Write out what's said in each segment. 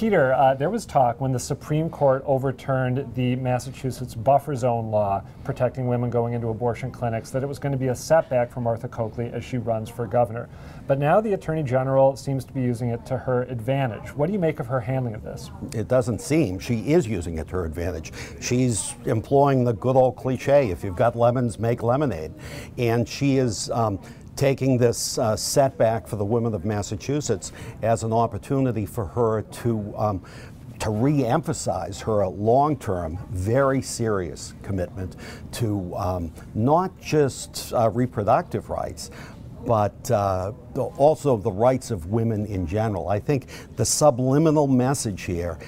Peter, there was talk when the Supreme Court overturned the Massachusetts buffer zone law protecting women going into abortion clinics that it was going to be a setback for Martha Coakley as she runs for governor. But now the Attorney General seems to be using it to her advantage. What do you make of her handling of this? It doesn't seem. She is using it to her advantage. She's employing the good old cliche, if you've got lemons, make lemonade. And she is taking this setback for the women of Massachusetts as an opportunity for her to re-emphasize her long-term, very serious commitment to not just reproductive rights, but also the rights of women in general. I think the subliminal message here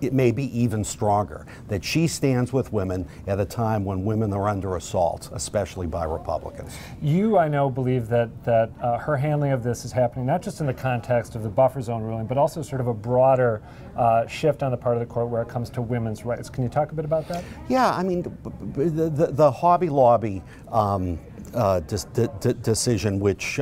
it may be even stronger, that she stands with women at a time when women are under assault, especially by Republicans. You, I know, believe that her handling of this is happening not just in the context of the buffer zone ruling, but also sort of a broader shift on the part of the court where it comes to women's rights. Can you talk a bit about that? Yeah, I mean, the Hobby Lobby decision, which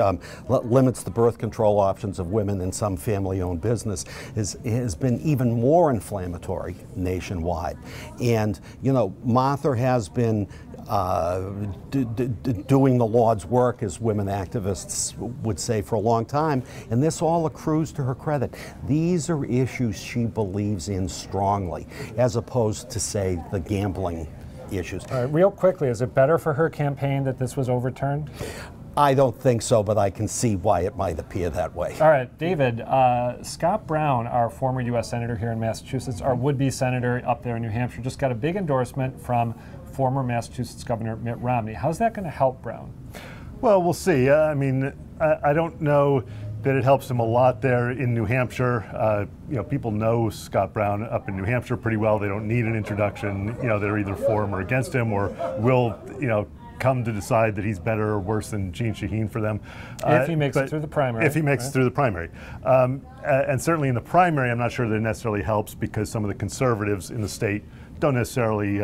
limits the birth control options of women in some family-owned business, has been even more inflammatory nationwide. And, you know, Martha has been doing the Lord's work, as women activists would say, for a long time, and this all accrues to her credit. These are issues she believes in strongly, as opposed to, say, the gambling issues. All right, real quickly, is it better for her campaign that this was overturned? I don't think so, but I can see why it might appear that way. All right, David, Scott Brown, our former U.S. Senator here in Massachusetts, our would-be senator up there in New Hampshire, just got a big endorsement from former Massachusetts Governor Mitt Romney. How's that going to help Brown? Well, we'll see. I mean, I don't know that it helps him a lot there in New Hampshire. You know, people know Scott Brown up in New Hampshire pretty well. They don't need an introduction. You know, they're either for him or against him, or will, you know, come to decide that he's better or worse than Jeanne Shaheen for them. If he makes it through the primary. If he makes it through the primary. And certainly in the primary, I'm not sure that it necessarily helps, because some of the conservatives in the state don't necessarily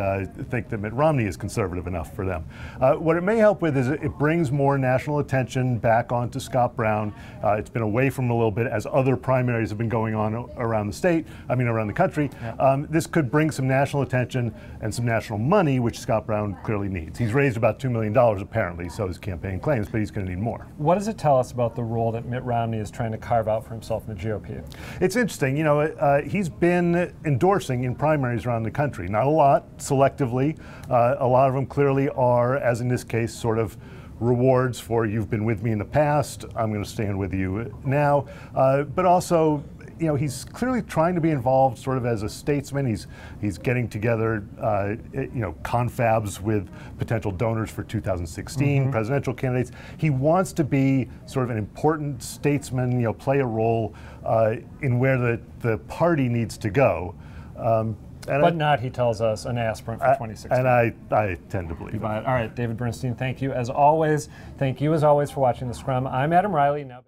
think that Mitt Romney is conservative enough for them. What it may help with is it brings more national attention back onto Scott Brown. It's been away from him a little bit as other primaries have been going on around the state, around the country. Yeah. This could bring some national attention and some national money, which Scott Brown clearly needs. He's raised about $2 million apparently, so his campaign claims, but he's going to need more. What does it tell us about the role that Mitt Romney is trying to carve out for himself in the GOP? It's interesting. You know, he's been endorsing in primaries around the country. Not a lot, selectively. A lot of them clearly are, as in this case, sort of rewards for you've been with me in the past, I'm going to stand with you now. But also, you know, he's clearly trying to be involved sort of as a statesman. He's getting together, you know, confabs with potential donors for 2016 presidential candidates. He wants to be sort of an important statesman, you know, play a role in where the party needs to go. But not, he tells us, an aspirant for 2016. And I tend to believe it. All right, David Bernstein, thank you as always. Thank you as always for watching The Scrum. I'm Adam Riley. Now